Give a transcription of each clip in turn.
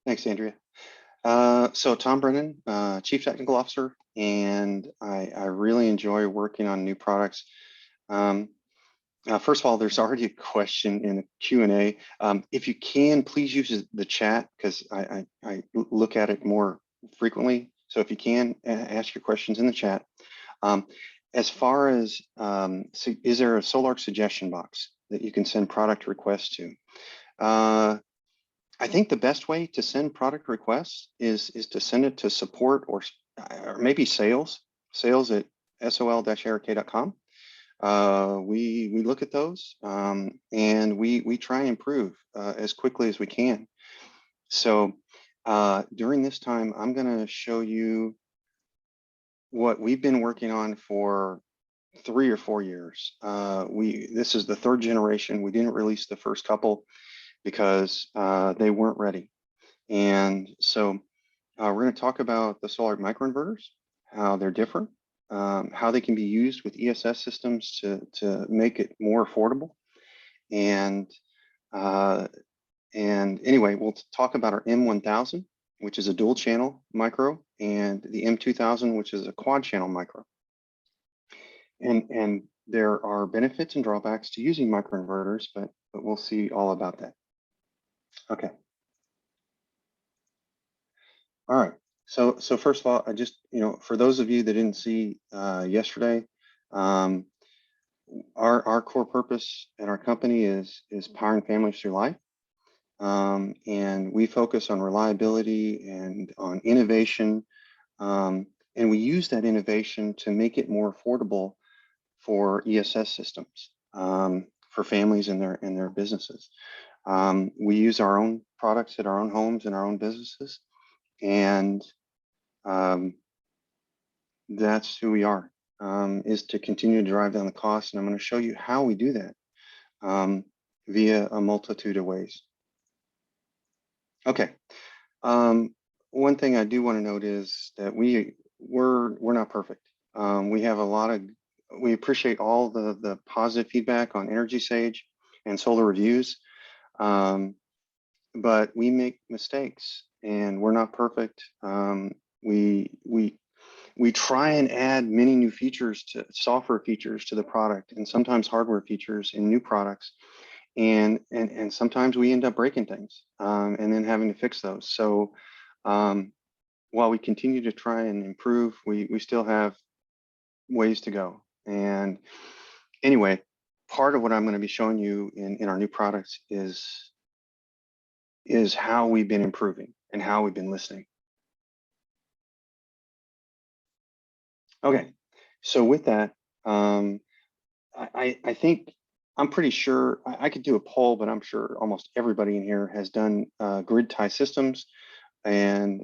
Thanks, Andrea. So Tom Brennan, Chief Technical Officer, and I really enjoy working on new products. Um, First of all, there's already a question in the Q&A. If you can, please use the chat because I look at it more frequently. So if you can, ask your questions in the chat. Um, as far as, is there a Sol-Ark suggestion box that you can send product requests to? I think the best way to send product requests is to send it to support or maybe sales at sol-ark.com. We look at those and we try and improve as quickly as we can. So during this time, I'm going to show you what we've been working on for 3 or 4 years. This is the third generation. We didn't release the first couple because they weren't ready. And so we're going to talk about the Sol-Ark microinverters, how they're different, how they can be used with ESS systems to make it more affordable. And anyway, we'll talk about our M-1000, which is a dual channel micro, and the M-2000, which is a quad channel micro. And there are benefits and drawbacks to using microinverters, but we'll see all about that. Okay. All right. So first of all, I just, for those of you that didn't see yesterday, our core purpose at our company is powering families through life. And we focus on reliability and on innovation. And we use that innovation to make it more affordable for ESS systems, for families and their businesses. We use our own products at our own homes and our own businesses. And that's who we are, is to continue to drive down the cost. And I'm going to show you how we do that via a multitude of ways. Okay. One thing I do want to note is that we're not perfect. We appreciate all the positive feedback on Energy Sage and solar reviews, but we make mistakes and we're not perfect. We try and add many new features to software features to the product, and sometimes hardware features in new products. And sometimes we end up breaking things and then having to fix those. So while we continue to try and improve, we still have ways to go. And anyway, part of what I'm going to be showing you in our new products is how we've been improving and how we've been listening. Okay, so with that, I think I'm pretty sure I could do a poll, but I'm sure almost everybody in here has done grid tie systems, and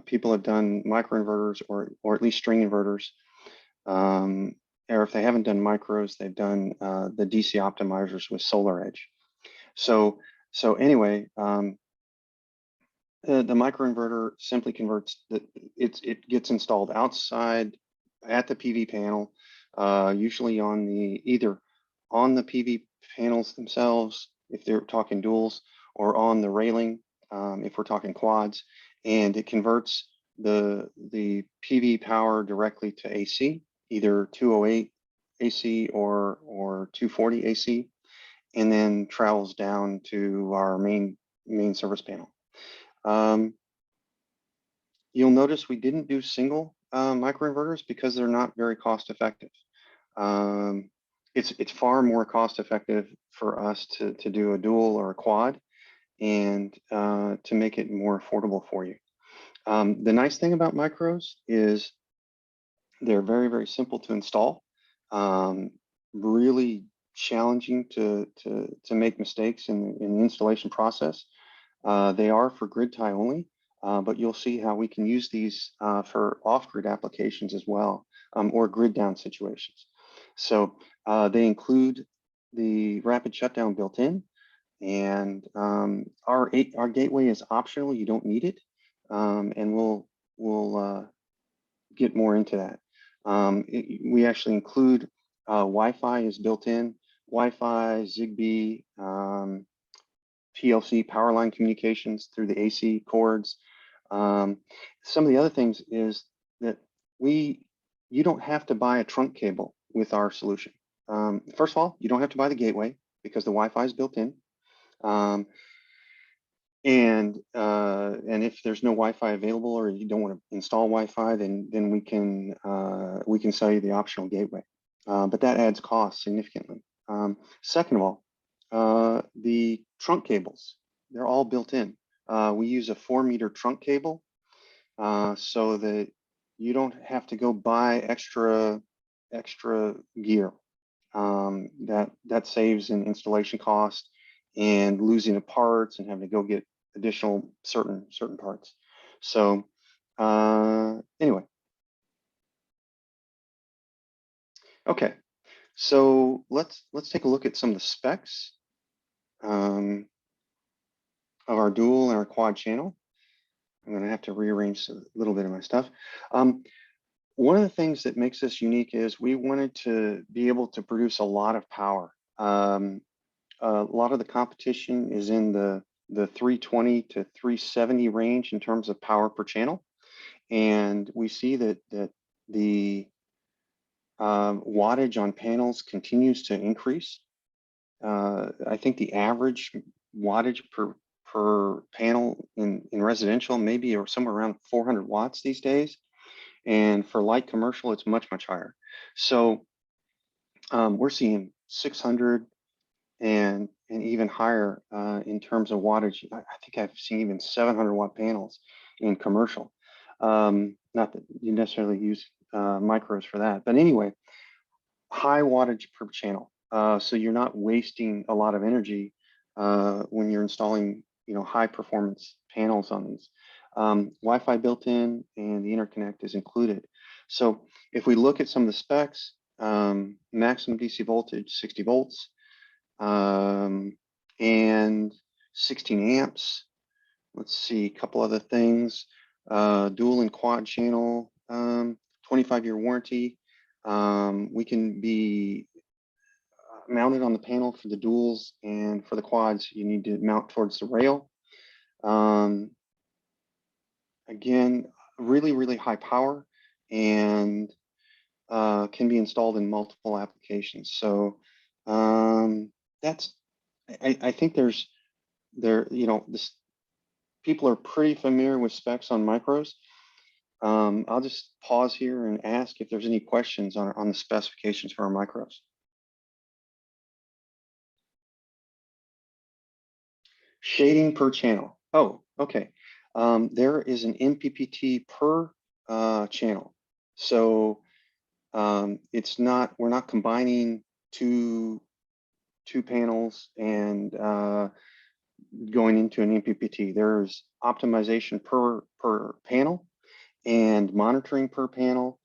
people have done microinverters or at least string inverters. Or if they haven't done micros, they've done the DC optimizers with SolarEdge. So anyway, the microinverter simply converts it gets installed outside at the PV panel, usually on either on the PV panels themselves, if they're talking duals, or on the railing, if we're talking quads, and it converts the PV power directly to AC, either 208 AC or 240 AC, and then travels down to our main service panel. You'll notice we didn't do single microinverters because they're not very cost effective. It's far more cost effective for us to do a dual or a quad and to make it more affordable for you. The nice thing about micros is they're very, very simple to install, really challenging to make mistakes in the installation process. They are for grid tie only, but you'll see how we can use these for off-grid applications as well, or grid down situations. So they include the rapid shutdown built in, and our gateway is optional. You don't need it, and we'll get more into that. We actually include Wi-Fi is built in, Wi-Fi, Zigbee, PLC power line communications through the AC cords. Some of the other things is that you don't have to buy a trunk cable with our solution. First of all, you don't have to buy the gateway because the Wi-Fi is built in. And if there's no Wi-Fi available or you don't want to install Wi-Fi, then we can sell you the optional gateway. But that adds cost significantly. Second of all, the trunk cables, they're all built in. We use a 4-meter trunk cable so that you don't have to go buy extra gear. That saves in installation cost and losing of parts and having to go get additional certain parts. So anyway, okay. So let's take a look at some of the specs of our dual and our quad channel. I'm going to have to rearrange a little bit of my stuff. One of the things that makes us unique is we wanted to be able to produce a lot of power. A lot of the competition is in the 320 to 370 range in terms of power per channel, and we see that the wattage on panels continues to increase. I think the average wattage per panel in residential maybe or somewhere around 400 watts these days, and for light commercial it's much higher. So we're seeing 600 and even higher in terms of wattage. I think I've seen even 700 watt panels in commercial. Not that you necessarily use micros for that, but anyway, high wattage per channel. So you're not wasting a lot of energy when you're installing, high performance panels on these. Wi-Fi built in and the interconnect is included. So if we look at some of the specs, maximum DC voltage, 60 volts, and 16 amps. Let's see, a couple other things. Dual and quad channel, 25-year warranty. We can be mounted on the panel for the duals, and for the quads, you need to mount towards the rail. Again, really high power and can be installed in multiple applications. So that's, I think people are pretty familiar with specs on micros. I'll just pause here and ask if there's any questions on the specifications for our micros. Shading per channel. Oh, okay. There is an MPPT per channel. So we're not combining two panels and going into an MPPT. There's optimization per panel and monitoring per panel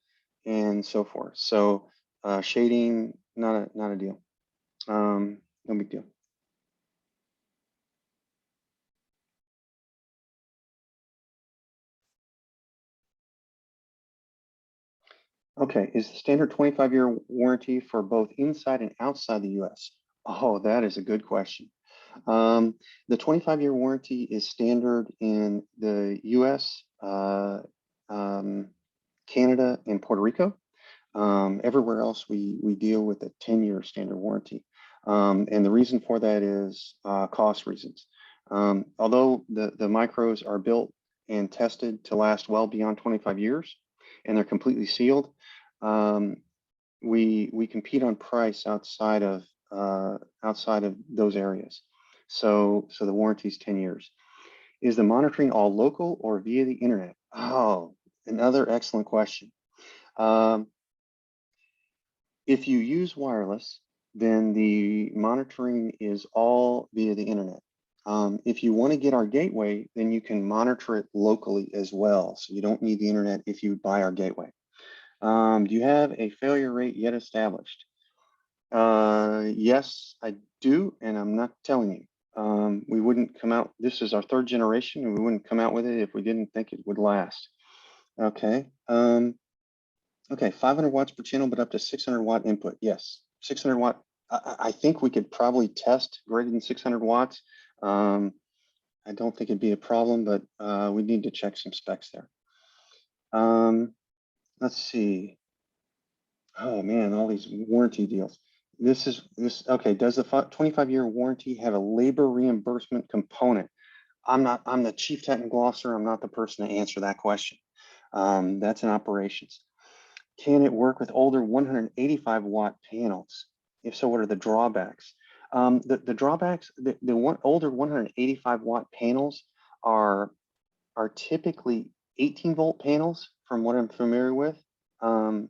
and so forth. So shading, not a deal. No big deal. Okay, is the standard 25-year warranty for both inside and outside the US? Oh, that is a good question. The 25-year warranty is standard in the US, Canada, and Puerto Rico. Everywhere else, we deal with a 10-year standard warranty. And the reason for that is cost reasons. Although the micros are built and tested to last well beyond 25 years, and they're completely sealed, we compete on price outside of those areas. So the warranty is 10 years. Is the monitoring all local or via the internet? Oh, another excellent question. If you use wireless, then the monitoring is all via the internet. If you want to get our gateway, then you can monitor it locally as well. So you don't need the internet if you buy our gateway. Do you have a failure rate yet established? Yes, I do, and I'm not telling you. We wouldn't come out, this is our 3rd generation, and we wouldn't come out with it if we didn't think it would last. Okay. Okay, 500 watts per channel, but up to 600 watt input. Yes, 600 watt. I think we could probably test greater than 600 watts, I don't think it'd be a problem, but we need to check some specs there. Let's see. Oh man, all these warranty deals. Okay. Does the 25-year warranty have a labor reimbursement component? I'm the chief technical officer. I'm not the person to answer that question. That's in operations. Can it work with older 185 watt panels? If so, what are the drawbacks? The drawbacks, older 185 watt panels are typically 18 volt panels, from what I'm familiar with. I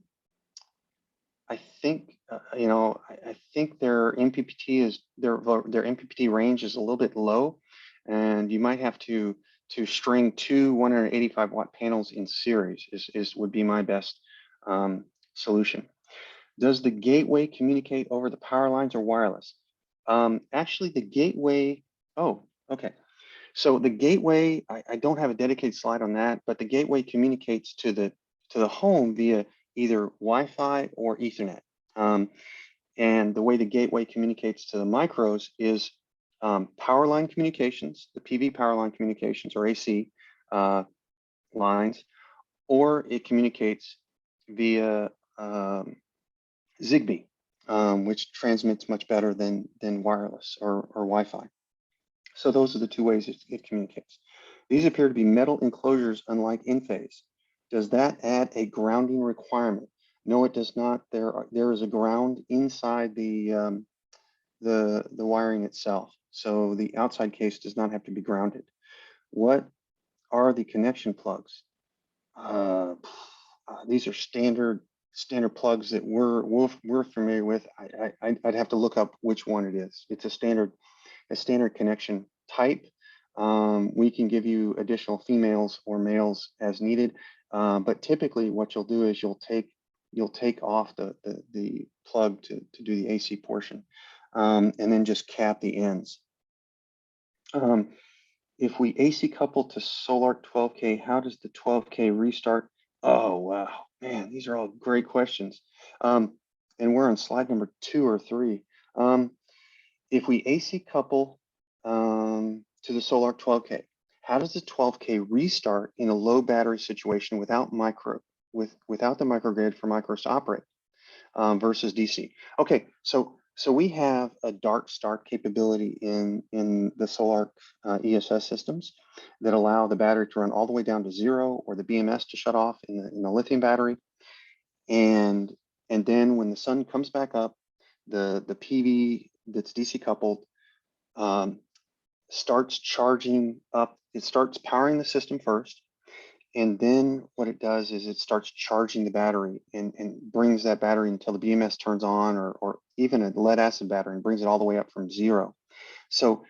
think I think their MPPT is their MPPT range is a little bit low, and you might have to string two 185 watt panels in series would be my best solution. Does the gateway communicate over the power lines or wireless? Actually, the gateway. Oh, okay. So the gateway, I don't have a dedicated slide on that, but the gateway communicates to the home via either Wi-Fi or Ethernet. And the way the gateway communicates to the micros is power line communications, the PV power line communications or AC lines, or it communicates via Zigbee, which transmits much better than wireless or Wi-Fi. So those are the two ways it communicates. These appear to be metal enclosures, unlike in-phase. Does that add a grounding requirement? No, it does not. There is a ground inside the wiring itself. So the outside case does not have to be grounded. What are the connection plugs? These are standard plugs that we're familiar with. I'd have to look up which one it is. It's a standard connection type. We can give you additional females or males as needed, but typically what you'll do is you'll take off the plug to do the AC portion, and then just cap the ends. If we AC couple to Sol-Ark 12K, how does the 12K restart? Oh, wow, man, these are all great questions. And we're on slide number 2 or 3. If we AC couple to the Sol-Ark 12K, how does the 12K restart in a low battery situation without the microgrid for micros to operate versus DC? Okay, so we have a dark start capability in the Sol-Ark ESS systems that allow the battery to run all the way down to 0 or the BMS to shut off in the lithium battery, and then when the sun comes back up, the PV that's DC coupled starts charging up. It starts powering the system first, and then what it does is it starts charging the battery and brings that battery until the BMS turns on, or even a lead acid battery, and brings it all the way up from 0. So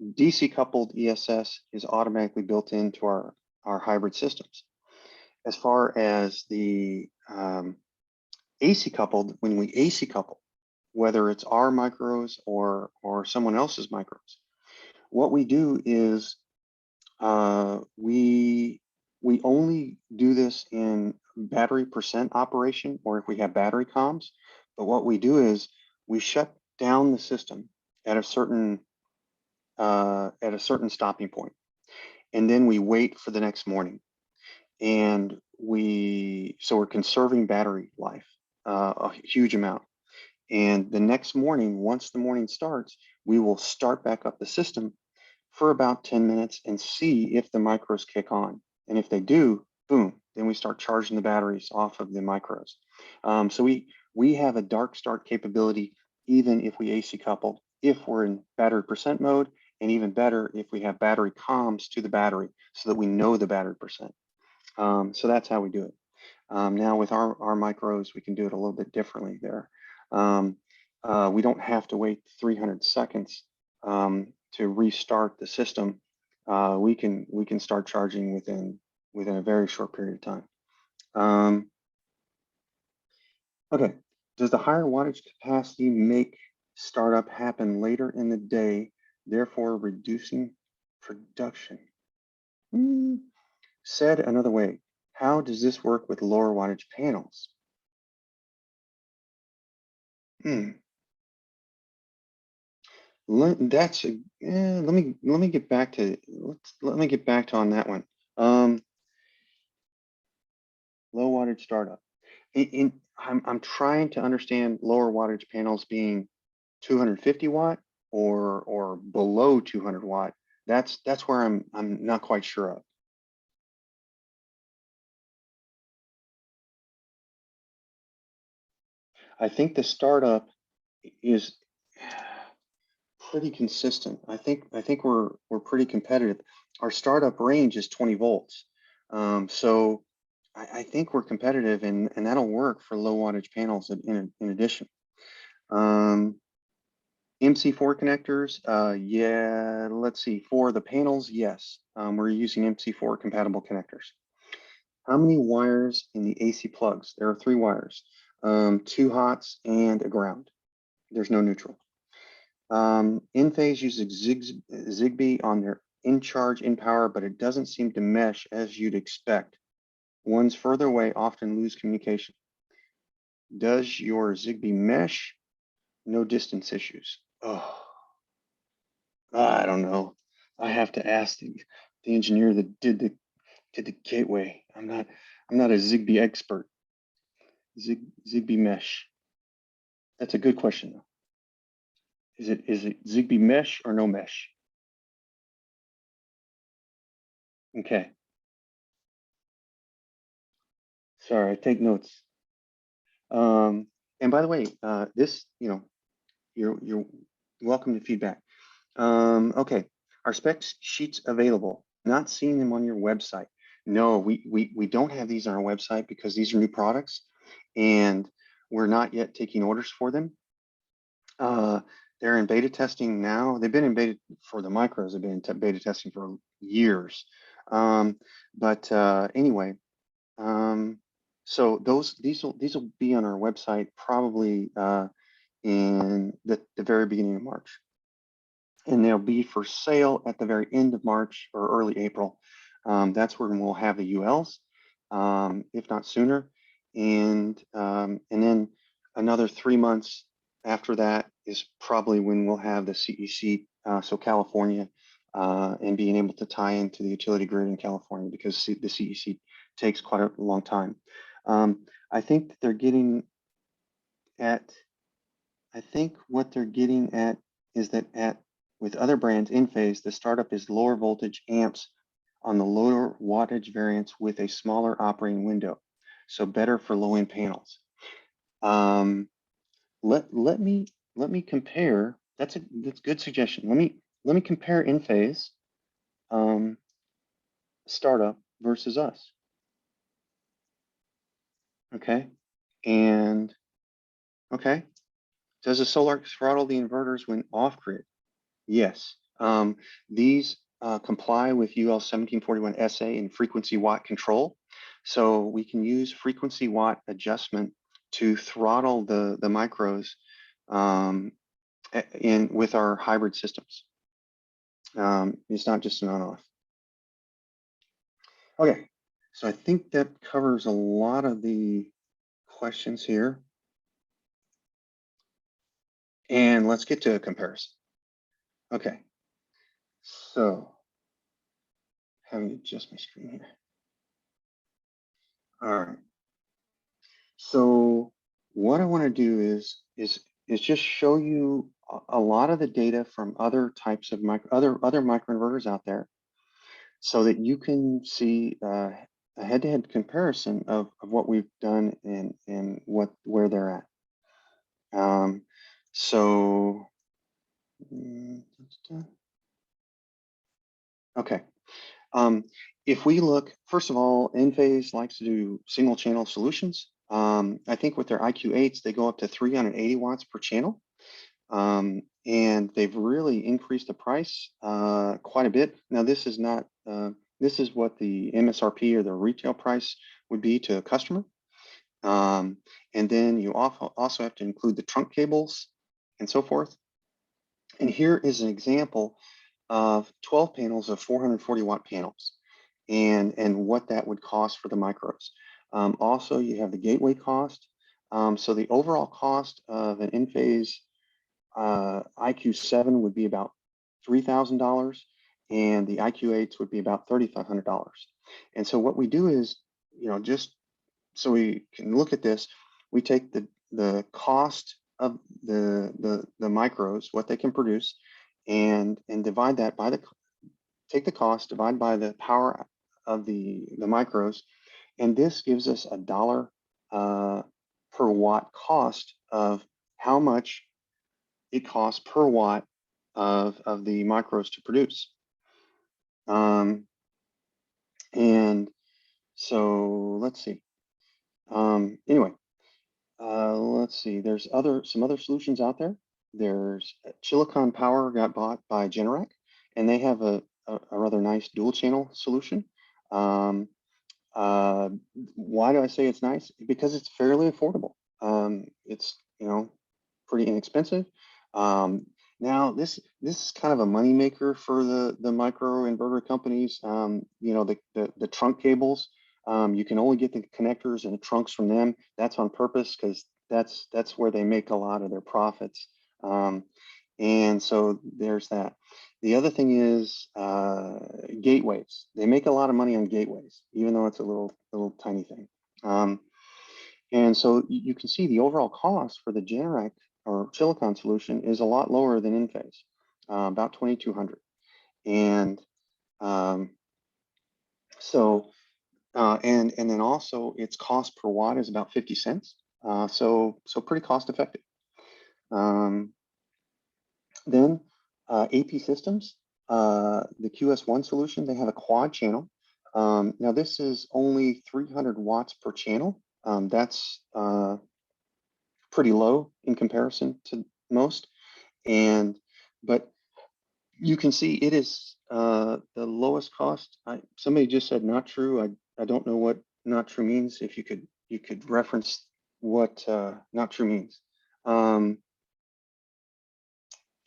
DC coupled ESS is automatically built into our hybrid systems. As far as the AC coupled, when we AC couple, whether it's our micros or someone else's micros, what we do is we only do this in battery percent operation, or if we have battery comms. But what we do is we shut down the system at a certain stopping point, and then we wait for the next morning. And so we're conserving battery life a huge amount. And the next morning, once the morning starts, we will start back up the system for about 10 minutes and see if the micros kick on. And if they do, boom, then we start charging the batteries off of the micros. So we have a dark start capability even if we AC couple, if we're in battery percent mode, and even better if we have battery comms to the battery so that we know the battery percent. So that's how we do it. Now with our micros, we can do it a little bit differently there. We don't have to wait 300 seconds to restart the system. We can start charging within a very short period of time. Okay, does the higher wattage capacity make startup happen later in the day, therefore reducing production? Said another way, how does this work with lower wattage panels? That's let me get back to let me get back to on that one. Low wattage startup. I'm trying to understand lower wattage panels being 250 watt or below 200 watt. That's where I'm not quite sure of. I think the startup is pretty consistent. I think we're pretty competitive. Our startup range is 20 volts. So I think we're competitive and that'll work for low wattage panels in addition. MC4 connectors, yeah, let's see. For the panels, yes, we're using MC4 compatible connectors. How many wires in the AC plugs? There are 3 wires, 2 hots and a ground. There's no neutral. In-phase uses Zigbee on their in-charge, in-power, but it doesn't seem to mesh as you'd expect. Ones further away often lose communication. Does your Zigbee mesh? No distance issues. Oh, I don't know. I have to ask the engineer that did the gateway. I'm not a Zigbee expert. Zigbee mesh. That's a good question though. Is it Zigbee mesh or no mesh? Okay. Sorry, I take notes. And by the way, this, you're welcome to feedback. Okay, our specs sheets available. Not seeing them on your website. No, we don't have these on our website because these are new products and we're not yet taking orders for them. They're in beta testing now. They've been in beta for the micros. They've been in beta testing for years. But anyway, so these will be on our website probably in the very beginning of March. And they'll be for sale at the very end of March or early April. That's when we'll have the ULs, if not sooner. And then another 3 months after that is probably when we'll have the CEC, so California, and being able to tie into the utility grid in California because the CEC takes quite a long time. I think they're getting at, I think what they're getting at is that with other brands in phase, the startup is lower voltage amps on the lower wattage variants with a smaller operating window, so better for low end panels. Let me compare. That's a good suggestion. Let me compare in phase startup versus us. Okay, and okay, does the Sol-Ark throttle the inverters when off grid? Yes. These comply with UL 1741 SA in frequency watt control. So we can use frequency watt adjustment to throttle the micros with our hybrid systems. It's not just an on-off. Okay, so I think that covers a lot of the questions here. And let's get to a comparison. Okay, so having to adjust my screen here. All right. So what I want to do is just show you a lot of the data from other types of other microinverters out there, so that you can see a head-to-head comparison of what we've done and where they're at. So okay. If we look, first of all, Enphase likes to do single channel solutions. I think with their IQ8s, they go up to 380 watts per channel. And they've really increased the price quite a bit. Now, this is not, this is what the MSRP or the retail price would be to a customer. And then you also have to include the trunk cables and so forth. And here is an example of 12 panels of 440 watt panels and what that would cost for the micros. Also, you have the gateway cost. So the overall cost of an Enphase IQ7 would be about $3,000, and the IQ8s would be about $3,500. And so what we do is, just so we can look at this, we take the cost of the micros, what they can produce, and divide that by take the cost, divide by the power of the micros, and this gives us a dollar per watt cost of how much it costs per watt of the micros to produce. And so let's see. Anyway, let's see. There's some other solutions out there. There's Chilicon Power got bought by Generac, and they have a rather nice dual channel solution. Why do I say it's nice? Because it's fairly affordable. It's pretty inexpensive. Now this is kind of a moneymaker for the microinverter companies. The trunk cables. You can only get the connectors and the trunks from them. That's on purpose because that's where they make a lot of their profits. And so there's that. The other thing is gateways. They make a lot of money on gateways, even though it's a little tiny thing. And so you can see the overall cost for the Generac or Chilicon solution is a lot lower than Enphase, about $2,200. And and then also its cost per watt is about 50 cents. So pretty cost effective. Then AP Systems, the QS1 solution, they have a quad channel. Now this is only 300 watts per channel. That's pretty low in comparison to most. But you can see it is the lowest cost. Somebody just said not true. I don't know what not true means. If you could reference what not true means.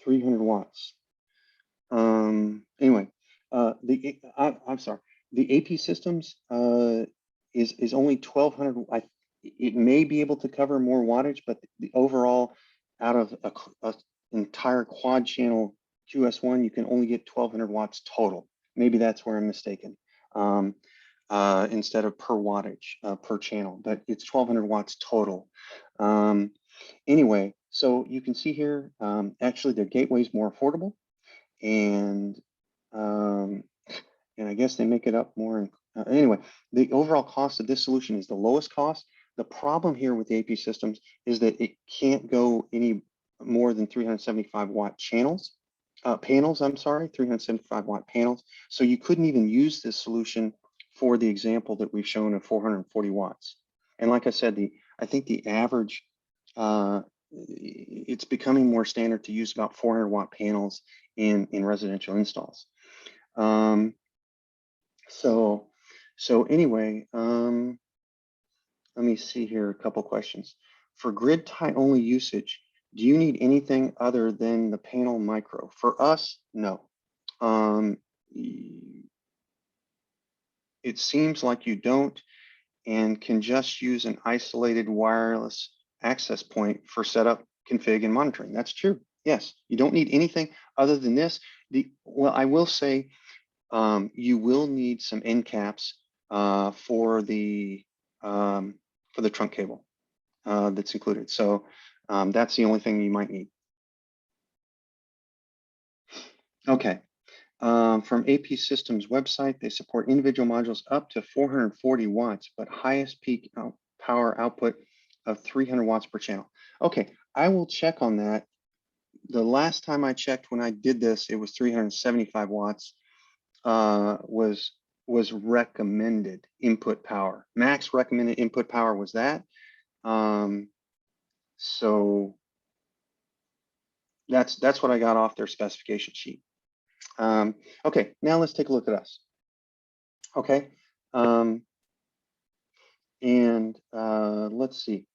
300 watts. Anyway, I'm sorry. The AP Systems is only 1,200. It may be able to cover more wattage, but the overall out of a entire quad channel QS1, you can only get 1,200 watts total. Maybe that's where I'm mistaken. Instead of per wattage per channel, but it's 1,200 watts total. Anyway, so you can see here, actually their gateway is more affordable, and I guess they make it up more. Anyway, the overall cost of this solution is the lowest cost. The problem here with the AP Systems is that it can't go any more than 375 watt panels. I'm sorry, 375 watt panels. So you couldn't even use this solution for the example that we've shown of 440 watts. And like I said, I think the average, it's becoming more standard to use about 400 watt panels in residential installs. So anyway, let me see here, a couple questions. For grid tie only usage, do you need anything other than the panel micro? For us, no. It seems like you don't, and can just use an isolated wireless access point for setup, config, and monitoring. That's true. Yes, you don't need anything other than this. Well, I will say you will need some end caps for the trunk cable that's included. So that's the only thing you might need. Okay. From AP Systems website, they support individual modules up to 440 watts, but highest peak power output of 300 watts per channel. Okay, I will check on that. The last time I checked when I did this, it was 375 watts was recommended input power. Max recommended input power was that. So that's what I got off their specification sheet. Okay, now let's take a look at us. Okay, let's see.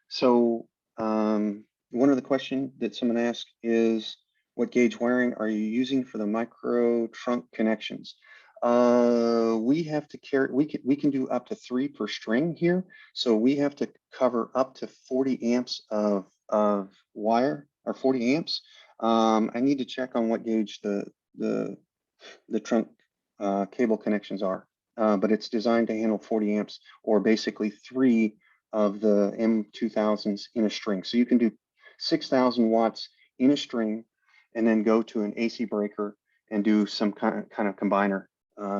So one of the questions that someone asked is, what gauge wiring are you using for the micro trunk connections? We have to carry, we can do up to 3 per string here. So we have to cover up to 40 amps of wire or 40 amps. I need to check on what gauge the trunk cable connections are, but it's designed to handle 40 amps, or basically 3 of the M-2000s in a string. So you can do 6,000 watts in a string, and then go to an AC breaker and do some kind of combiner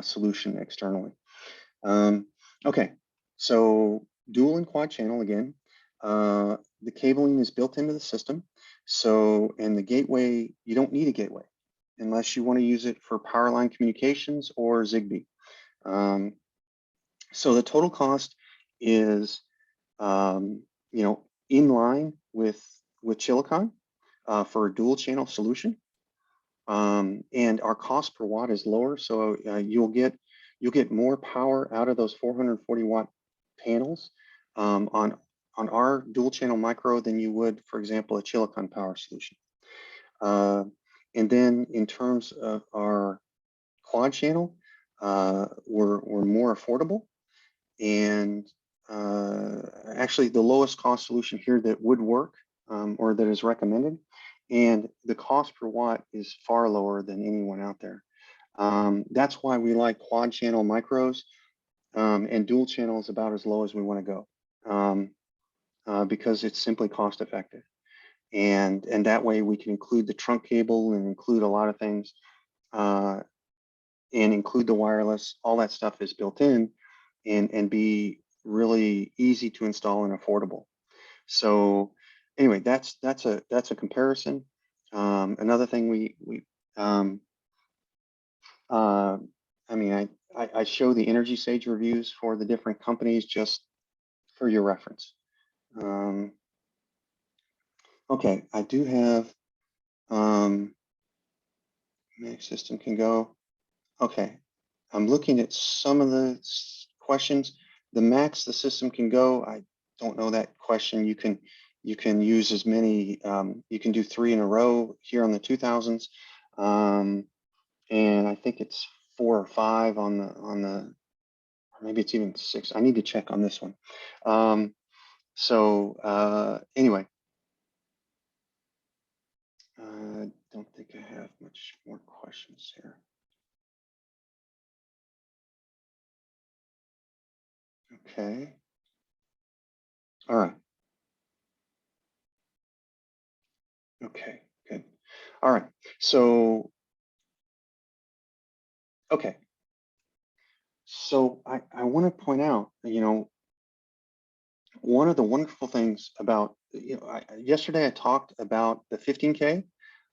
solution externally. Okay, so dual and quad channel again. The cabling is built into the system. So, and the gateway, you don't need a gateway unless you want to use it for power line communications or Zigbee. So the total cost is, you know, in line with Chilicon for a dual channel solution. And our cost per watt is lower, so you'll get more power out of those 440 watt panels on our dual channel micro than you would, for example, a Chilicon power solution. And then in terms of our quad channel, we're more affordable, and actually the lowest cost solution here that would work or that is recommended, and the cost per watt is far lower than anyone out there. That's why we like quad channel micros, and dual channel is about as low as we want to go, because it's simply cost effective. And that way we can include the trunk cable and include a lot of things, and include the wireless. All that stuff is built in, and be really easy to install and affordable. So anyway, that's a comparison. Another thing I mean, I show the Energy Sage reviews for the different companies just for your reference. Okay, I do have Mac system can go. Okay, I'm looking at some of the questions. The max the system can go, I don't know that question. You can use as many, you can do 3 in a row here on the 2000s. And I think it's 4 or 5 on the, or maybe it's even 6. I need to check on this one. Anyway, I don't think I have much more questions here. Okay. All right. Okay, good. All right. So, okay. So I want to point out, you know, one of the wonderful things about, you know, yesterday I talked about the 15K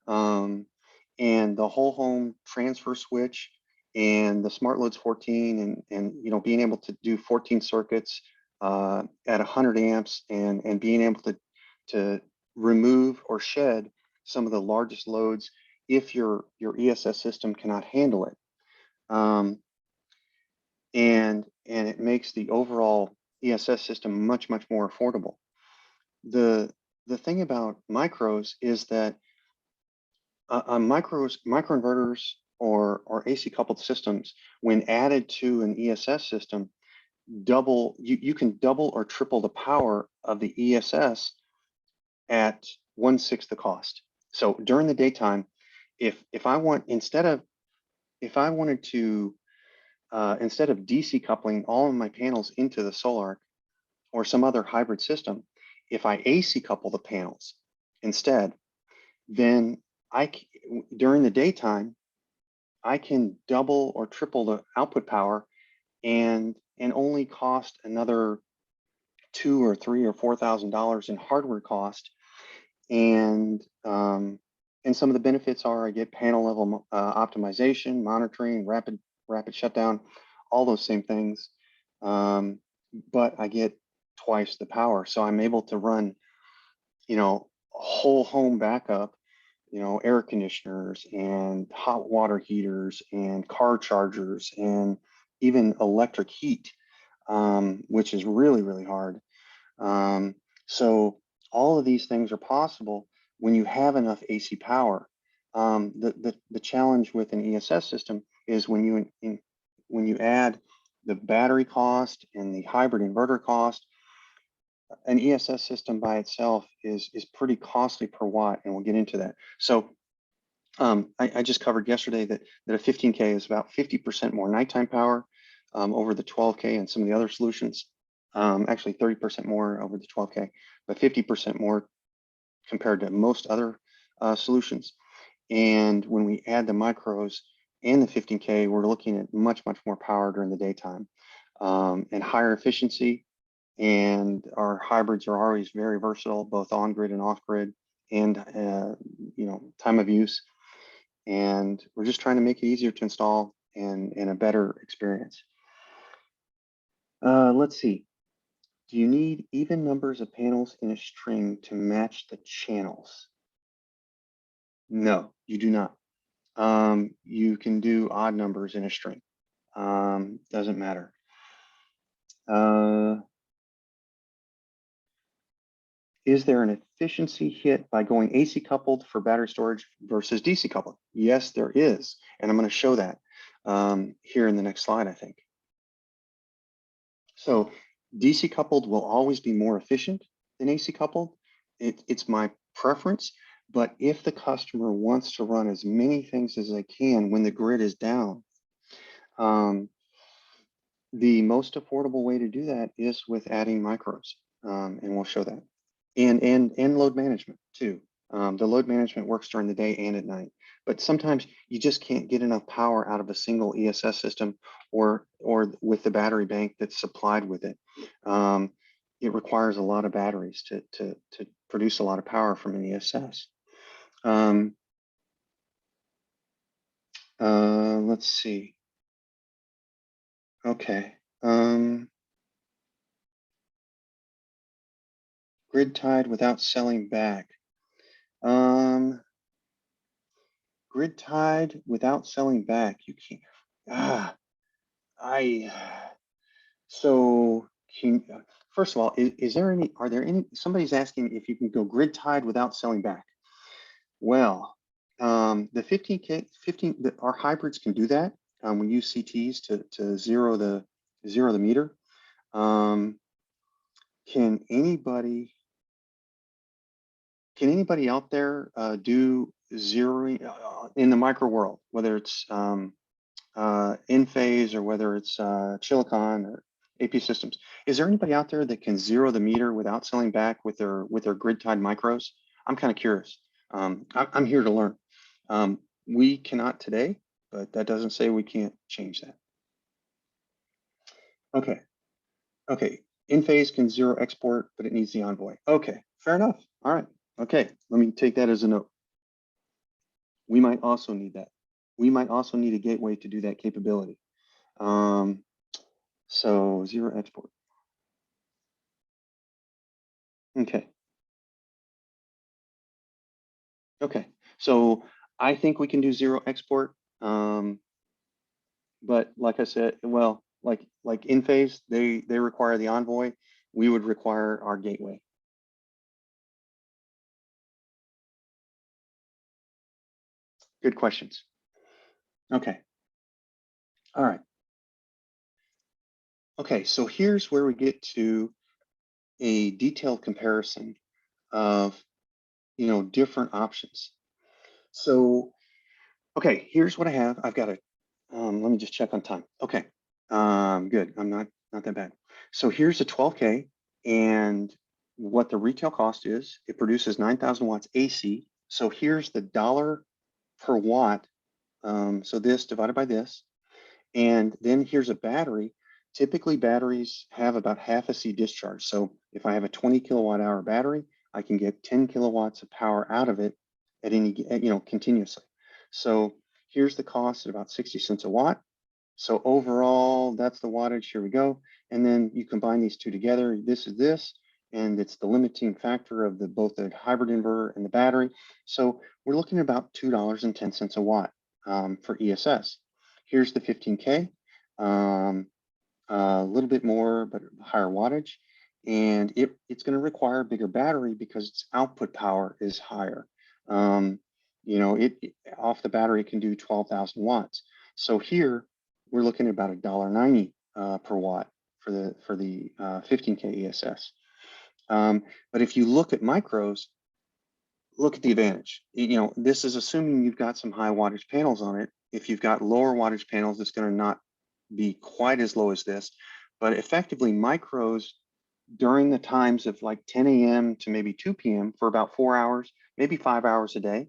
and the whole home transfer switch and the Smart Loads 14 and you know, being able to do 14 circuits at 100 amps and being able to remove or shed some of the largest loads if your ESS system cannot handle it. And it makes the overall ESS system much more affordable. The thing about micros is that microinverters or AC coupled systems, when added to an ESS system, you can double or triple the power of the ESS at 1/6 the cost. So during the daytime, if I wanted to instead of DC coupling all of my panels into the Sol-Ark or some other hybrid system, if I AC couple the panels instead, then during the daytime, I can double or triple the output power and only cost another $2,000 or $3,000 or $4,000 in hardware cost. And some of the benefits are I get panel level optimization, monitoring, rapid shutdown, all those same things. But I get twice the power. So I'm able to run, you know, a whole home backup, you know, air conditioners and hot water heaters and car chargers and even electric heat, which is really hard. So all of these things are possible when you have enough AC power. The challenge with an ESS system is when you add the battery cost and the hybrid inverter cost, an ESS system by itself is pretty costly per watt, and we'll get into that. So I just covered yesterday that a 15K is about 50% more nighttime power over the 12K and some of the other solutions. Actually 30% more over the 12K, but 50% more compared to most other solutions. And when we add the micros and the 15K, we're looking at much more power during the daytime and higher efficiency. And our hybrids are always very versatile, both on grid and off grid, and time of use. And we're just trying to make it easier to install and a better experience. Let's see. Do you need even numbers of panels in a string to match the channels? No, you do not. You can do odd numbers in a string. Doesn't matter. Is there an efficiency hit by going AC coupled for battery storage versus DC coupled? Yes, there is. And I'm going to show that here in the next slide, I think. So DC coupled will always be more efficient than AC coupled. It's my preference. But if the customer wants to run as many things as they can when the grid is down, the most affordable way to do that is with adding micros, and we'll show that. And load management too. The load management works during the day and at night, but sometimes you just can't get enough power out of a single ESS system or with the battery bank that's supplied with it. It requires a lot of batteries to produce a lot of power from an ESS. Let's see. Okay. Grid tied without selling back. Grid tied without selling back. You can't. So first of all, are there any, somebody's asking if you can go grid tied without selling back. Well, the 15K, our hybrids can do that. We use CTs to zero the meter. Can anybody out there do zeroing in the micro world, whether it's in-phase or whether it's Chilicon or AP Systems? Is there anybody out there that can zero the meter without selling back with their grid tied micros? I'm kind of curious. I'm here to learn. We cannot today, but that doesn't say we can't change that. Okay. In-phase can zero export, but it needs the envoy. Okay, fair enough. All right. Okay, let me take that as a note. We might also need that. We might also need a gateway to do that capability. So zero export. Okay. Okay, so I think we can do zero export. But like I said, well, like in phase, they require the envoy. We would require our gateway. Good questions. Okay. All right. Okay, so here's where we get to a detailed comparison of, different options. So, okay, here's what I have. I've got let me just check on time. Okay, good. I'm not that bad. So here's the 12K, and what the retail cost is. It produces 9,000 watts AC. So here's the dollar per watt. So this divided by this, and then here's a battery. Typically, batteries have about half a C discharge. So if I have a 20 kilowatt hour battery, I can get 10 kilowatts of power out of it at continuously. So here's the cost at about 60 cents a watt. So overall, that's the wattage. Here we go. And then you combine these two together. This is this, and it's the limiting factor of both the hybrid inverter and the battery. So we're looking at about $2.10 a watt for ESS. Here's the 15K, a little bit more, but higher wattage. And it's going to require a bigger battery because its output power is higher. Off the battery can do 12,000 watts. So here we're looking at about $1.90 per watt for the 15K ESS. But if you look at micros, look at the advantage. You know, this is assuming you've got some high wattage panels on it. If you've got lower wattage panels, it's going to not be quite as low as this. But effectively, micros during the times of like 10 a.m. to maybe 2 p.m. for about 4 hours, maybe 5 hours a day,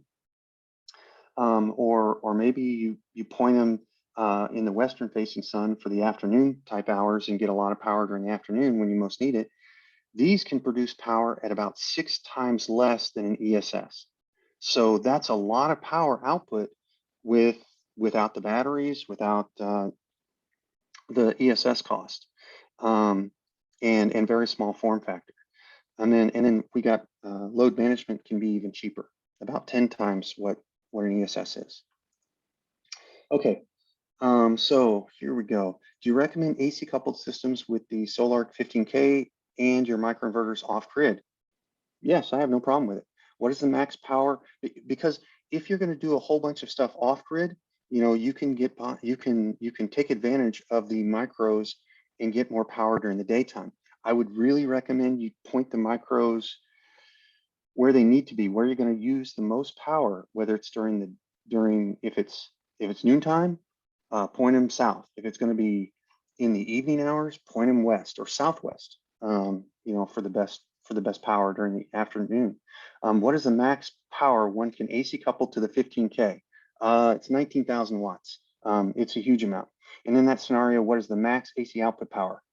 or maybe you point them in the western facing sun for the afternoon type hours and get a lot of power during the afternoon when you most need it. These can produce power at about 6 times less than an ESS. So that's a lot of power output without the batteries, without the ESS cost, and very small form factor. And then we got load management can be even cheaper, about 10 times what an ESS is. Okay, so here we go. Do you recommend AC coupled systems with the Sol-Ark 15K and your microinverters off grid? Yes, I have no problem with it. What is the max power? Because if you're going to do a whole bunch of stuff off grid, you know, you can take advantage of the micros and get more power during the daytime. I would really recommend you point the micros where they need to be, where you're going to use the most power, whether it's if it's noontime, point them south. If it's going to be in the evening hours, point them west or southwest. You know, for the best power during the afternoon. What is the max power one can AC couple to the 15K? It's 19,000 watts. It's a huge amount. And in that scenario, what is the max AC output power?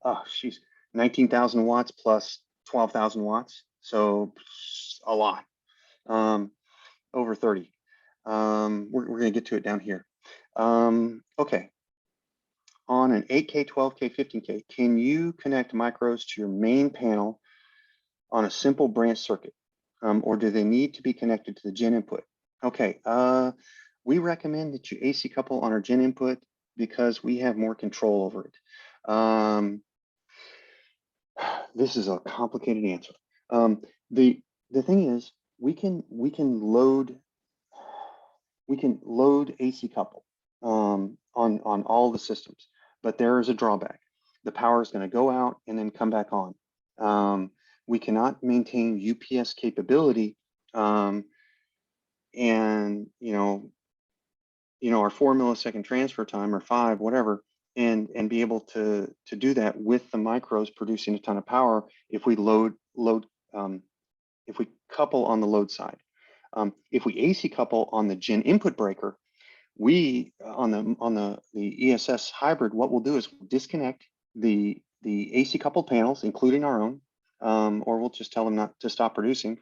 Oh, she's 19,000 watts plus 12,000 watts. So a lot, over 30. We're going to get to it down here. Okay. On an 8K, 12K, 15K, can you connect micros to your main panel on a simple branch circuit, or do they need to be connected to the gen input? Okay, we recommend that you AC couple on our gen input because we have more control over it. This is a complicated answer. The thing is, we can load AC couple on all the systems, but there is a drawback. The power is going to go out and then come back on. We cannot maintain UPS capability, and you know our 4 millisecond transfer time or 5, whatever, and be able to do that with the micros producing a ton of power if we if we couple on the load side. If we AC couple on the gen input breaker, we on the ESS hybrid, what we'll do is we'll disconnect the AC coupled panels, including our own, or we'll just tell them not to stop producing,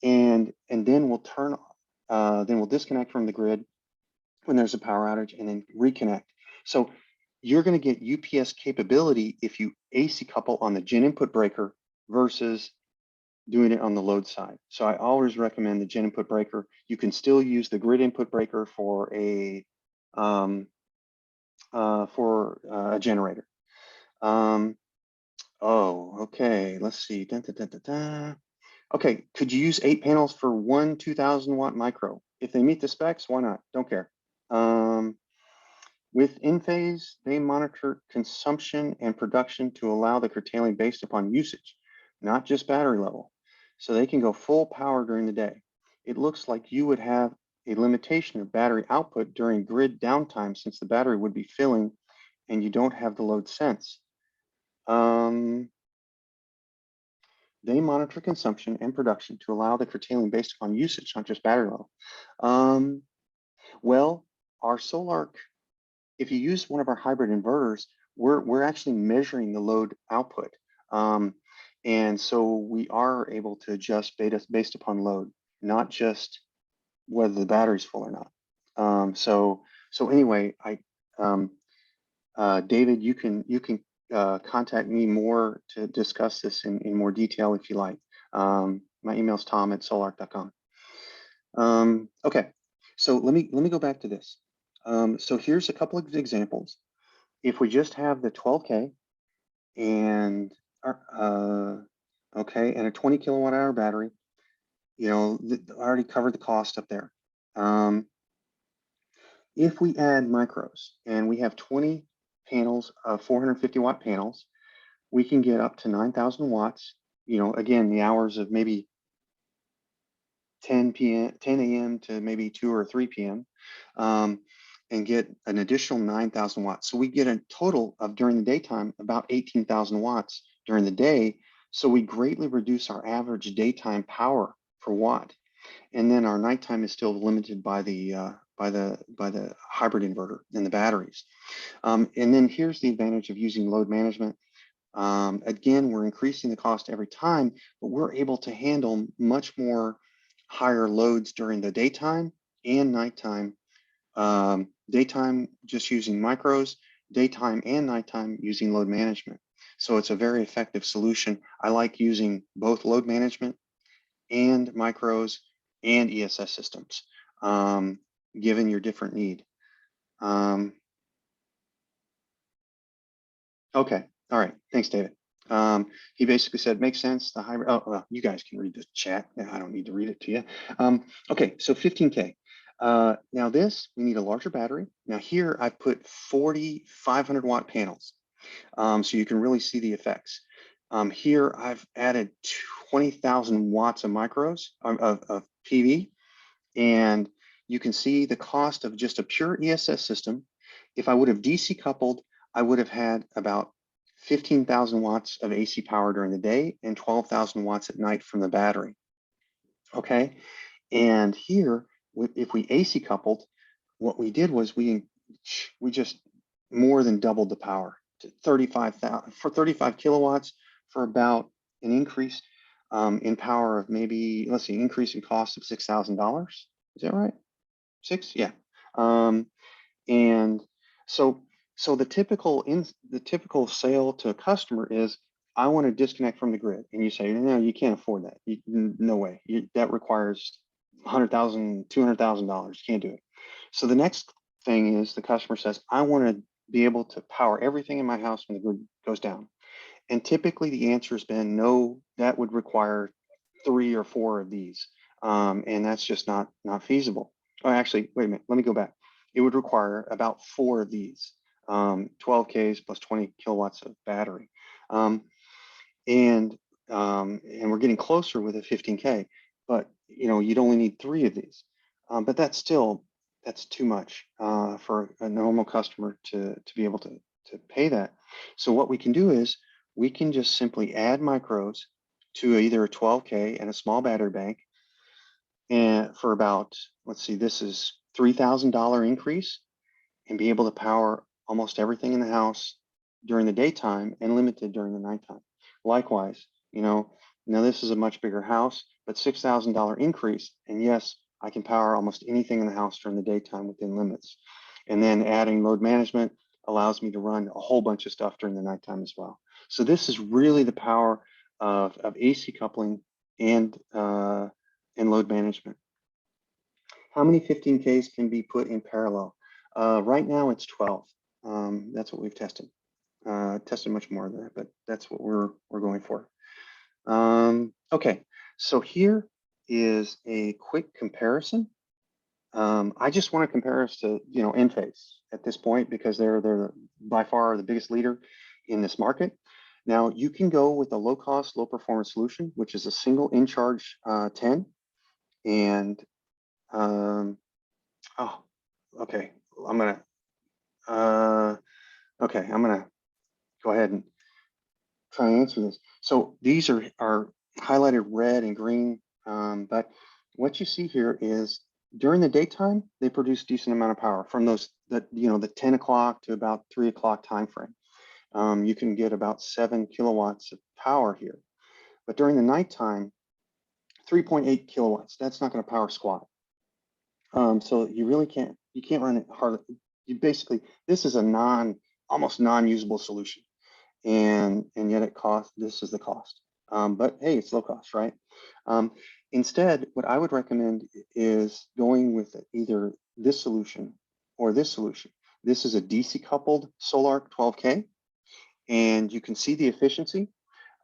and then we'll disconnect from the grid when there's a power outage and then reconnect. So you're going to get UPS capability if you AC couple on the gen input breaker versus doing it on the load side. So I always recommend the gen input breaker. You can still use the grid input breaker for a generator. Oh, okay. Let's see. Dun, dun, dun, dun, dun. Okay, could you use 8 panels for one 2,000 watt micro? If they meet the specs, why not? Don't care. With Enphase, they monitor consumption and production to allow the curtailing based upon usage, not just battery level. So they can go full power during the day. It looks like you would have a limitation of battery output during grid downtime since the battery would be filling and you don't have the load sense. They monitor consumption and production to allow the curtailing based upon usage, not just battery level. Well, our Sol-Ark, if you use one of our hybrid inverters, we're actually measuring the load output. And so we are able to adjust based upon load, not just whether the battery's full or not. So anyway, David, you can contact me more to discuss this in more detail if you like. My email's tom@solark.com. Okay, so let me go back to this. So here's a couple of examples. If we just have the 12K and okay, and a 20 kilowatt hour battery, you know, I already covered the cost up there. If we add micros and we have 20 panels of 450 watt panels, we can get up to 9,000 watts again, the hours of maybe 10 a.m. to maybe 2 or 3 p.m. And get an additional 9,000 watts. So we get a total of, during the daytime, about 18,000 watts during the day. So we greatly reduce our average daytime power per watt. And then our nighttime is still limited by the hybrid inverter and the batteries. And then here's the advantage of using load management. Again, we're increasing the cost every time, but we're able to handle much more higher loads during the daytime and nighttime. Daytime just using micros, daytime and nighttime using load management. So it's a very effective solution. I like using both load management and micros and ESS systems, given your different need. Okay, all right, thanks, David. He basically said, makes sense, the hybrid, oh, well, you guys can read the chat. I don't need to read it to you. Okay, so 15K. Now this, we need a larger battery. Now here I've put 40 500 watt panels, so you can really see the effects. Here I've added 20,000 watts of micros of PV, and you can see the cost of just a pure ESS system. If I would have DC coupled, I would have had about 15,000 watts of AC power during the day and 12,000 watts at night from the battery. Okay, and here, if we AC coupled, what we did was we just more than doubled the power to 35 kilowatts for about an increase in power of maybe, let's see, increase in cost of $6,000. Is that right? 6, yeah. And so the typical sale to a customer is, I want to disconnect from the grid, and you say, no, you can't afford that. No way. That requires $100,000, $200,000. You can't do it. So the next thing is the customer says, I want to be able to power everything in my house when the grid goes down. And typically the answer has been no, that would require 3 or 4 of these. And that's just not feasible. Oh, actually, wait a minute, let me go back. It would require about 4 of these, 12Ks plus 20 kilowatts of battery. And we're getting closer with a 15K, but you'd only need 3 of these. But that's too much for a normal customer to be able to pay that. So what we can do is we can just simply add micros to either a 12K and a small battery bank, and for about, let's see, this is $3,000 increase, and be able to power almost everything in the house during the daytime and limited during the nighttime. Likewise, now this is a much bigger house, but $6,000 increase, and yes, I can power almost anything in the house during the daytime within limits. And then adding load management allows me to run a whole bunch of stuff during the nighttime as well. So this is really the power of AC coupling and load management. How many 15Ks can be put in parallel? Right now it's 12. That's what we've tested. Tested much more than that, but that's what we're going for. Okay, so here is a quick comparison. I just want to compare us to Enphase at this point, because they're by far the biggest leader in this market. Now you can go with a low cost, low performance solution, which is a single in charge 10. And oh, okay, I'm gonna go ahead and try and answer this. So these are highlighted red and green, but what you see here is during the daytime, they produce decent amount of power from those, the 10 o'clock to about 3 o'clock time frame. You can get about 7 kilowatts of power here. But during the nighttime, 3.8 kilowatts, that's not going to power squat. So you really can't run it hard. This is a almost non-usable solution. And yet it costs, this is the cost. But hey, it's low cost, right? Instead, what I would recommend is going with either this solution or this solution. This is a DC coupled Sol-Ark 12K, and you can see the efficiency.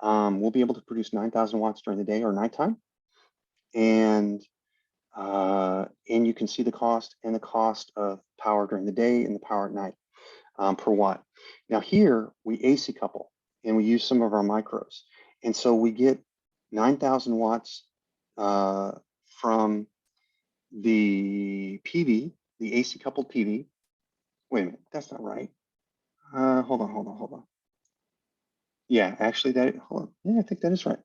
We'll be able to produce 9,000 watts during the day or nighttime. And you can see the cost of power during the day and the power at night per watt. Now here we AC couple and we use some of our micros. And so we get 9,000 watts from the PV, the AC coupled PV. Wait a minute, that's not right. Hold on. Yeah, actually hold on. Yeah, I think that is right.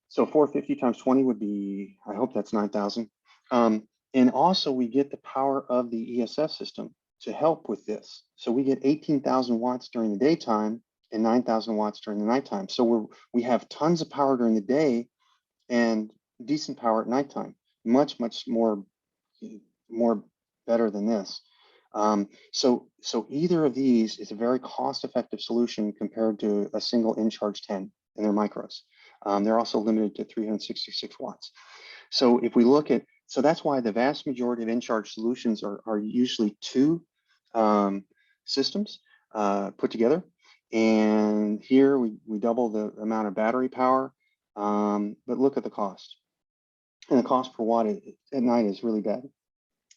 So 450 times 20 would be, I hope that's 9,000. And also we get the power of the ESS system to help with this. So we get 18,000 watts during the daytime and 9,000 watts during the nighttime. So we have tons of power during the day and decent power at nighttime. Much more better than this. So either of these is a very cost-effective solution compared to a single in-charge 10 in their micros. They're also limited to 366 watts. So if we look at, so that's why the vast majority of in-charge solutions are usually two systems put together. And here we double the amount of battery power, but look at the cost. And the cost per watt at night is really bad.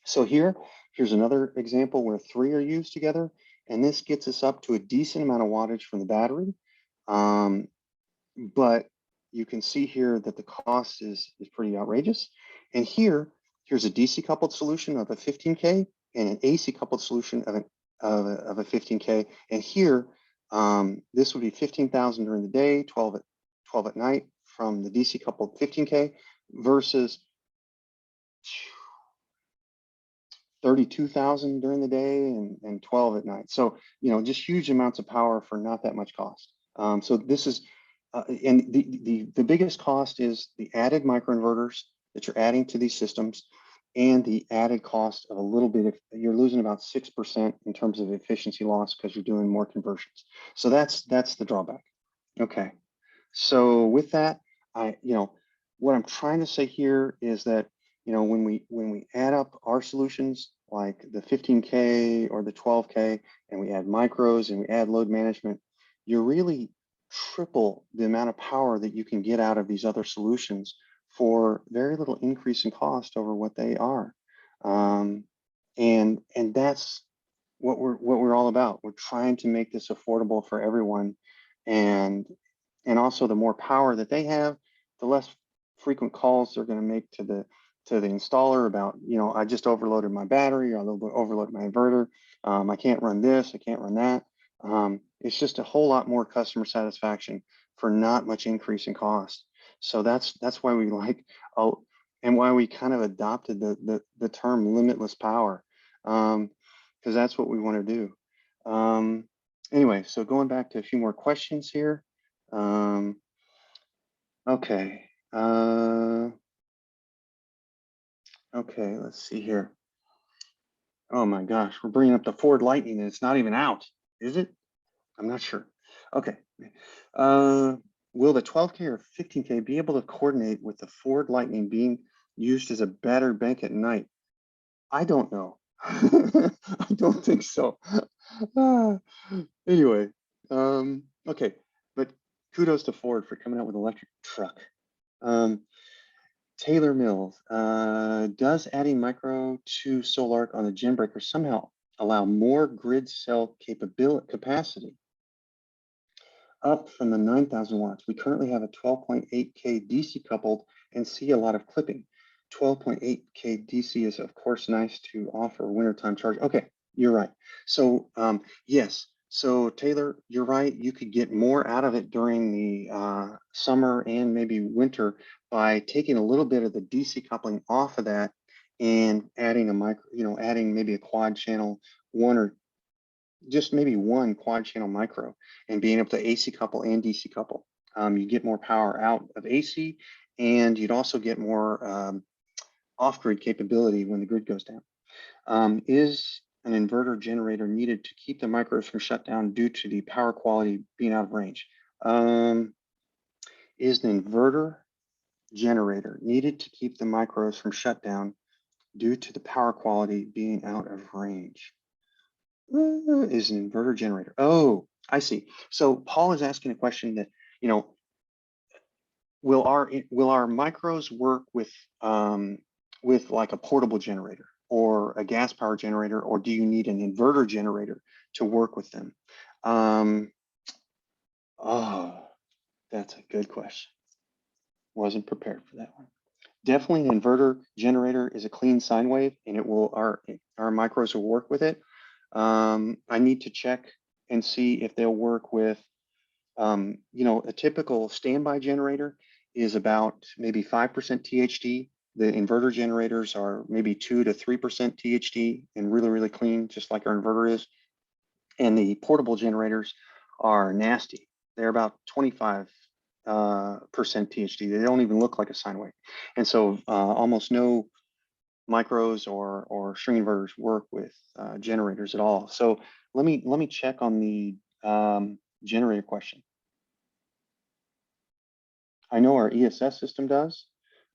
So here's another example where three are used together, and this gets us up to a decent amount of wattage from the battery. But you can see here that the cost is pretty outrageous. And here's a DC coupled solution of a 15K and an AC coupled solution of a 15K. And here, this would be 15,000 during the day, 12 at night from the DC coupled 15K versus 32,000 during the day and 12 at night. So, just huge amounts of power for not that much cost. So this is, and the biggest cost is the added microinverters that you're adding to these systems and the added cost of a little bit of, you're losing about 6% in terms of efficiency loss because you're doing more conversions. So that's the drawback. Okay. So with that, what I'm trying to say here is that, when we add up our solutions like the 15K or the 12K, and we add micros and we add load management, you're really triple the amount of power that you can get out of these other solutions for very little increase in cost over what they are. And that's what we're all about. We're trying to make this affordable for everyone. And also the more power that they have, the less frequent calls they're going to make to the installer about, I just overloaded my battery, or I overloaded my inverter. I can't run this, I can't run that. It's just a whole lot more customer satisfaction for not much increase in cost. So that's why we like, and why we kind of adopted the term limitless power, because that's what we want to do. Anyway, so going back to a few more questions here. Okay. Okay, let's see here. Oh my gosh, we're bringing up the Ford Lightning and it's not even out, is it? I'm not sure. Okay. Will the 12K or 15K be able to coordinate with the Ford Lightning being used as a battery bank at night? I don't know. I don't think so. Anyway, okay, but kudos to Ford for coming out with an electric truck. Taylor Mills, does adding micro to Sol-Ark on the gym breaker somehow allow more grid cell capacity? Up from the 9,000 watts. We currently have a 12.8K DC coupled and see a lot of clipping. 12.8K DC is of course nice to offer wintertime charge. Okay, you're right. So yes, so Taylor, you're right. You could get more out of it during the summer and maybe winter by taking a little bit of the DC coupling off of that and adding a micro, adding maybe a quad channel one, or just maybe one quad channel micro, and being able to AC couple and DC couple. You get more power out of AC, and you'd also get more off-grid capability when the grid goes down. Is an inverter generator needed to keep the micros from shut down due to the power quality being out of range? Is the inverter generator needed to keep the micros from shut down due to the power quality being out of range? Is an inverter generator. Oh, I see. So Paul is asking a question that, will our micros work with like a portable generator or a gas power generator, or do you need an inverter generator to work with them? That's a good question. Wasn't prepared for that one. Definitely an inverter generator is a clean sine wave, and it will our micros will work with it. I need to check and see if they'll work with, you know, a typical standby generator is about maybe 5% THD. The inverter generators are maybe 2 to 3% THD and really, really clean, just like our inverter is. And the portable generators are nasty. They're about 25% THD. They don't even look like a sine wave. And so almost no micros or string inverters work with generators at all. So let me check on the generator question. I know our ESS system does.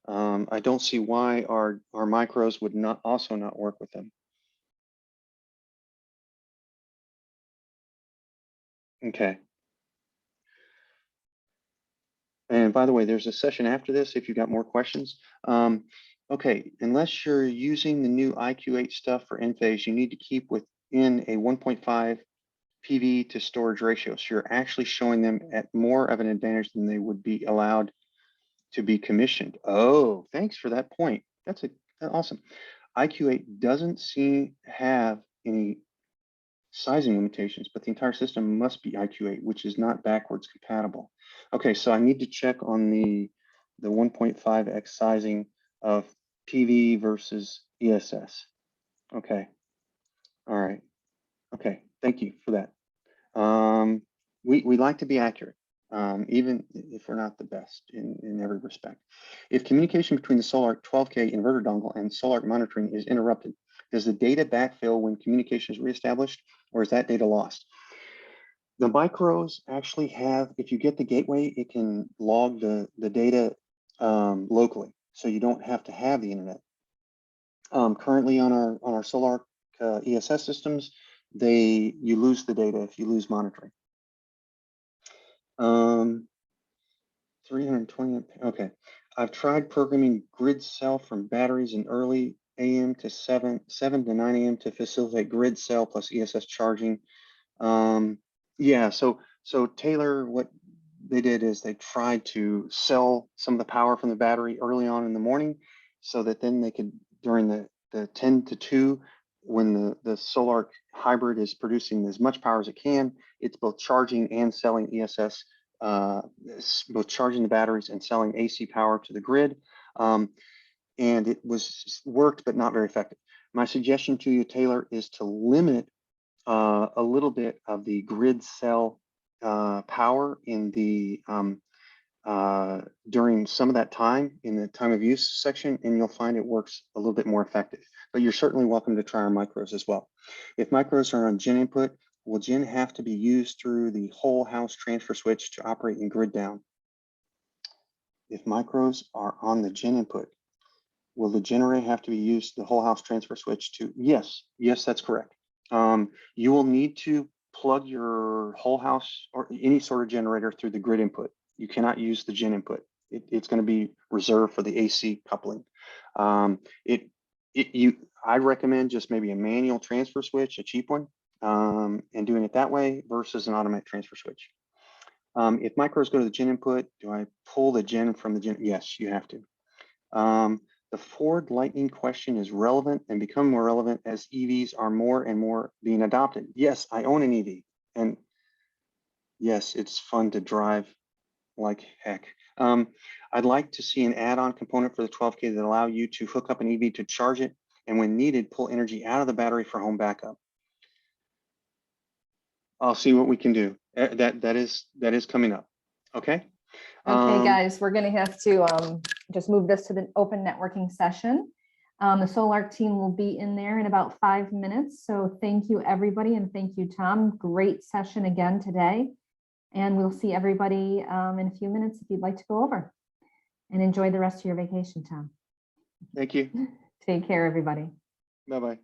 I don't see why our micros would not also not work with them. Okay. And by the way, there's a session after this if you got more questions. Okay, unless you're using the new IQ8 stuff for Enphase, you need to keep within a 1.5 PV to storage ratio. So you're actually showing them at more of an advantage than they would be allowed to be commissioned. Oh, thanks for that point. That's awesome. IQ8 doesn't seem to have any sizing limitations, but the entire system must be IQ8, which is not backwards compatible. Okay, so I need to check on the 1.5x sizing of PV versus ESS. Okay, all right. Okay, thank you for that. We like to be accurate, even if we're not the best in every respect. If communication between the Sol-Ark 12K inverter dongle and Sol-Ark monitoring is interrupted, does the data backfill when communication is reestablished, or is that data lost? The micros actually have, if you get the gateway, it can log the data locally, so you don't have to have the internet. Currently on our Sol-Ark ESS systems, you lose the data if you lose monitoring. 320, okay. I've tried programming grid cell from batteries in early AM to 7 to 9 AM to facilitate grid cell plus ESS charging. Yeah, so Taylor, what they did is they tried to sell some of the power from the battery early on in the morning so that then they could, during the 10 to 2, when the Sol-Ark hybrid is producing as much power as it can, it's both charging and selling ESS, both charging the batteries and selling AC power to the grid. And it worked, but not very effective. My suggestion to you, Taylor, is to limit a little bit of the grid cell power in the during some of that time in the time of use section, and you'll find it works a little bit more effective. But you're certainly welcome to try our micros as well. If micros are on gen input, will gen have to be used through the whole house transfer switch to operate in grid down? If micros are on the gen input, will the generator have to be used the whole house transfer switch to? Yes, that's correct. You will need to plug your whole house or any sort of generator through the grid input. You cannot use the gen input. It's going to be reserved for the AC coupling. I recommend just maybe a manual transfer switch, a cheap one, and doing it that way versus an automatic transfer switch. If micros go to the gen input, do I pull the gen from the gen? Yes, you have to. The Ford Lightning question is relevant and become more relevant as EVs are more and more being adopted. Yes, I own an EV, and yes, it's fun to drive like heck. I'd like to see an add-on component for the 12K that allow you to hook up an EV to charge it, and when needed, pull energy out of the battery for home backup. I'll see what we can do. That is coming up. Okay. Okay, guys, we're going to have to just move this to the open networking session. The Sol-Ark team will be in there in about 5 minutes. So thank you, everybody. And thank you, Tom. Great session again today. And we'll see everybody in a few minutes if you'd like to go over. And enjoy the rest of your vacation, Tom. Thank you. Take care, everybody. Bye-bye.